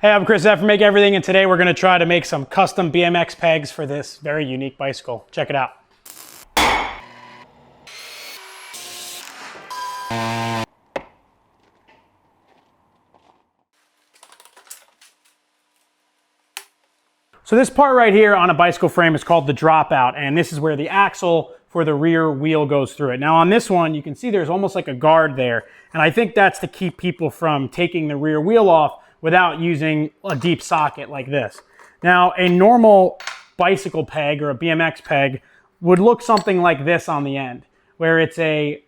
Hey, I'm Chris F from Make Everything, and today we're going to try to make some custom BMX pegs for this very unique bicycle. Check it out. So this part right here on a bicycle frame is called the dropout, and this is where the axle for the rear wheel goes through it. Now on this one, you can see there's almost like a guard there, and I think that's to keep people from taking the rear wheel off without using a deep socket like this. Now, a normal bicycle peg or a BMX peg would look something like this on the end, where it's a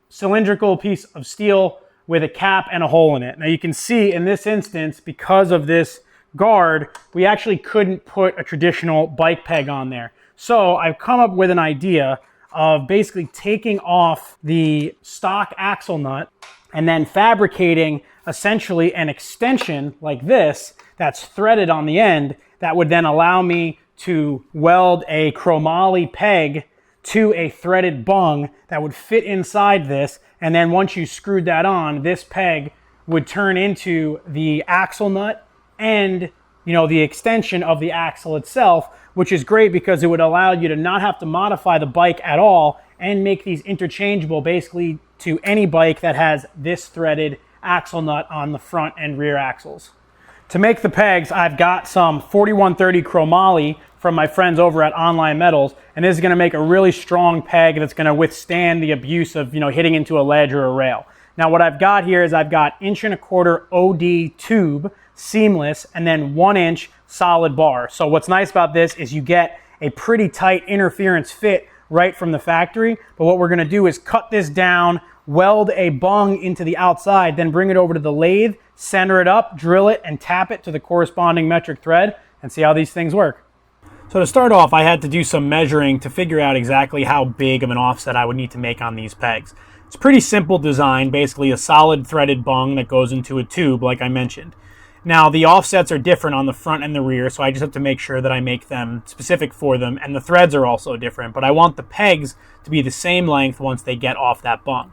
cylindrical piece of steel with a cap and a hole in it. Now you can see in this instance, because of this guard, we actually couldn't put a traditional bike peg on there. So I've come up with an idea of basically taking off the stock axle nut and then fabricating essentially an extension like this that's threaded on the end that would then allow me to weld a chromoly peg to a threaded bung that would fit inside this, and then once you screwed that on, this peg would turn into the axle nut and the extension of the axle itself, which is great because it would allow you to not have to modify the bike at all and make these interchangeable basically to any bike that has this threaded axle nut on the front and rear axles. To make the pegs, I've got some 4130 chromoly from my friends over at Online Metals, and this is going to make a really strong peg that's going to withstand the abuse of hitting into a ledge or a rail. Now what I've got here is I've got 1.25" OD tube, seamless, and then 1-inch solid bar. So what's nice about this is you get a pretty tight interference fit right from the factory, but what we're going to do is cut this down, weld a bung into the outside, then bring it over to the lathe, center it up, drill it, and tap it to the corresponding metric thread, and see how these things work. So to start off, I had to do some measuring to figure out exactly how big of an offset I would need to make on these pegs. It's a pretty simple design, basically a solid threaded bung that goes into a tube like I mentioned. Now the offsets are different on the front and the rear, so I just have to make sure that I make them specific for them, and the threads are also different, but I want the pegs to be the same length once they get off that bung.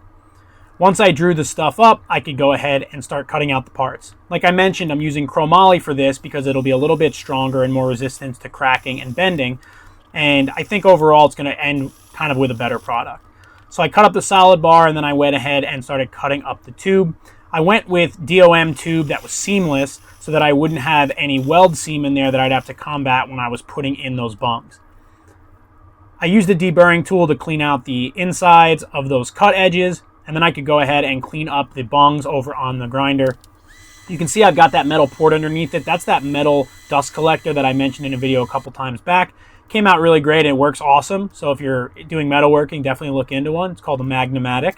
Once I drew the stuff up, I could go ahead and start cutting out the parts. Like I mentioned, I'm using chromoly for this because it'll be a little bit stronger and more resistant to cracking and bending, and I think overall it's going to end kind of with a better product. So I cut up the solid bar, and then I went ahead and started cutting up the tube. I went with DOM tube that was seamless so that I wouldn't have any weld seam in there that I'd have to combat when I was putting in those bungs. I used a deburring tool to clean out the insides of those cut edges, and then I could go ahead and clean up the bungs over on the grinder. You can see I've got that metal port underneath it. That's that metal dust collector that I mentioned in a video a couple times back. Came out really great and it works awesome. So if you're doing metalworking, definitely look into one. It's called a Magnamatic.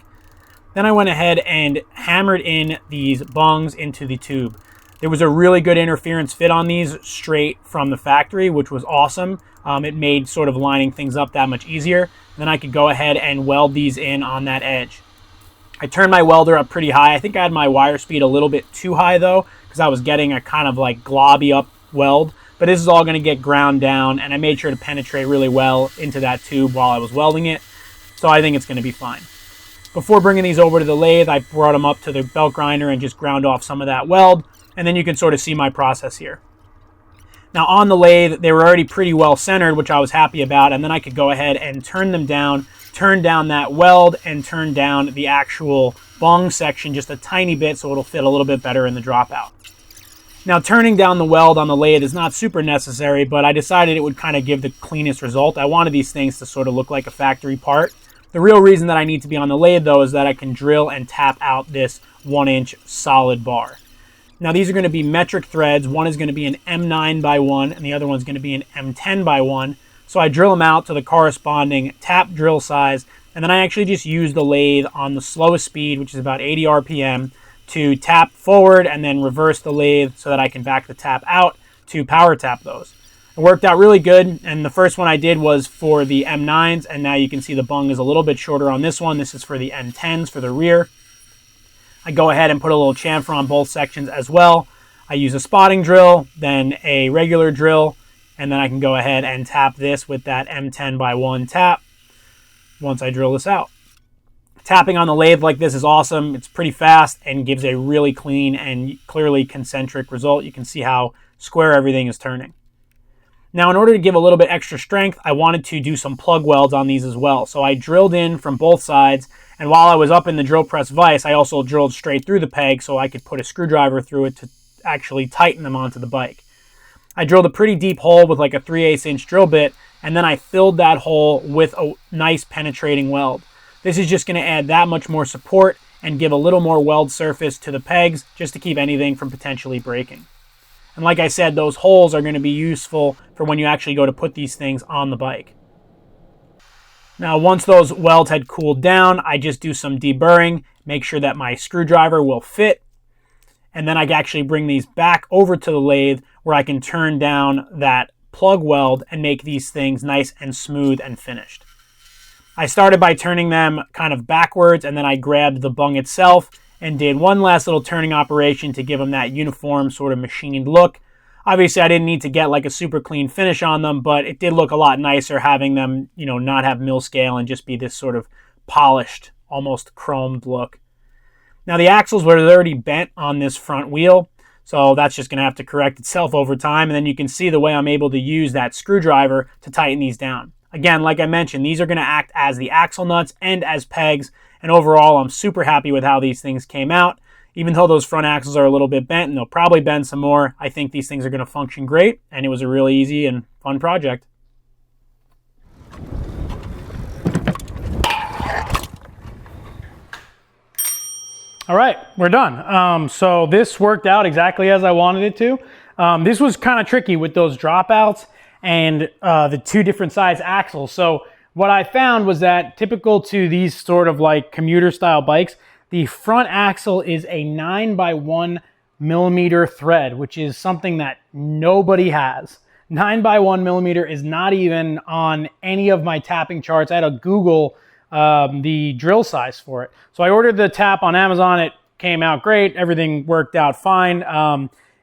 Then I went ahead and hammered in these bungs into the tube. There was a really good interference fit on these straight from the factory, which was awesome. It made sort of lining things up that much easier. Then I could go ahead and weld these in on that edge. I turned my welder up pretty high. I think I had my wire speed a little bit too high though, because I was getting a kind of like globby up weld. But this is all going to get ground down, and I made sure to penetrate really well into that tube while I was welding it. So I think it's going to be fine. Before bringing these over to the lathe, I brought them up to the belt grinder and just ground off some of that weld, and then you can sort of see my process here. Now on the lathe, they were already pretty well centered, which I was happy about, and then I could go ahead and turn them down, turn down that weld, and turn down the actual bung section just a tiny bit so it'll fit a little bit better in the dropout. Now turning down the weld on the lathe is not super necessary, but I decided it would kind of give the cleanest result. I wanted these things to sort of look like a factory part. The real reason that I need to be on the lathe though is that I can drill and tap out this 1-inch solid bar. Now these are going to be metric threads. One is going to be an M9x1 and the other one's going to be an M10x1. So I drill them out to the corresponding tap drill size, and then I actually just use the lathe on the slowest speed, which is about 80 RPM, to tap forward and then reverse the lathe so that I can back the tap out to power tap those. It worked out really good, and the first one I did was for the M9s, and now you can see the bung is a little bit shorter on this one. This is for the M10s for the rear. I go ahead and put a little chamfer on both sections as well. I use a spotting drill, then a regular drill, and then I can go ahead and tap this with that M10x1 tap once I drill this out. Tapping on the lathe like this is awesome. It's pretty fast and gives a really clean and clearly concentric result. You can see how square everything is turning. Now, in order to give a little bit extra strength, I wanted to do some plug welds on these as well. So I drilled in from both sides, and while I was up in the drill press vise, I also drilled straight through the peg so I could put a screwdriver through it to actually tighten them onto the bike. I drilled a pretty deep hole with like a 3/8 inch drill bit, and then I filled that hole with a nice penetrating weld. This is just going to add that much more support and give a little more weld surface to the pegs just to keep anything from potentially breaking. And like I said, those holes are going to be useful for when you actually go to put these things on the bike. Now, once those welds had cooled down, I just do some deburring, make sure that my screwdriver will fit, and then I can actually bring these back over to the lathe where I can turn down that plug weld and make these things nice and smooth and finished. I started by turning them kind of backwards, and then I grabbed the bung itself and did one last little turning operation to give them that uniform sort of machined look. Obviously, I didn't need to get like a super clean finish on them, but it did look a lot nicer having them, you know, not have mill scale and just be this sort of polished, almost chromed look. Now, the axles were already bent on this front wheel, so that's just going to have to correct itself over time, and then you can see the way I'm able to use that screwdriver to tighten these down. Again, like I mentioned, these are going to act as the axle nuts and as pegs, and overall, I'm super happy with how these things came out. Even though those front axles are a little bit bent, and they'll probably bend some more, I think these things are going to function great, and it was a really easy and fun project. All right, we're done. So this worked out exactly as I wanted it to. This was kind of tricky with those dropouts and the two different size axles. So what I found was that typical to these sort of like commuter style bikes, the front axle is a 9x1mm thread, which is something that nobody has. 9x1mm is not even on any of my tapping charts. I had to Google the drill size for it. So I ordered the tap on Amazon. It came out great. Everything worked out fine.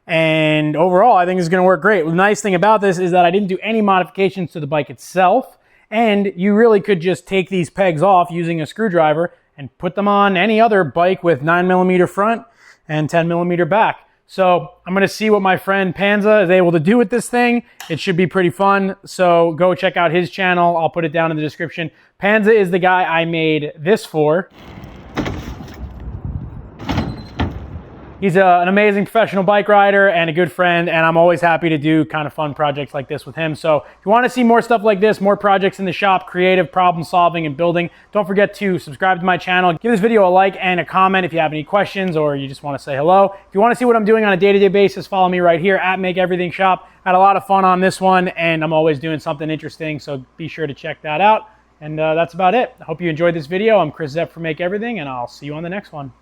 And overall, I think it's going to work great. The nice thing about this is that I didn't do any modifications to the bike itself. And you really could just take these pegs off using a screwdriver and put them on any other bike with 9mm front and 10mm back. So I'm going to see what my friend Panza is able to do with this thing. It should be pretty fun. So go check out his channel. I'll put it down in the description. Panza is the guy I made this for. He's an amazing professional bike rider and a good friend, and I'm always happy to do kind of fun projects like this with him. So if you want to see more stuff like this, more projects in the shop, creative problem solving and building, don't forget to subscribe to my channel. Give this video a like and a comment if you have any questions or you just want to say hello. If you want to see what I'm doing on a day-to-day basis, follow me right here at Make Everything Shop. I had a lot of fun on this one, and I'm always doing something interesting, so be sure to check that out. And that's about it. I hope you enjoyed this video. I'm Chris Zepp for Make Everything, and I'll see you on the next one.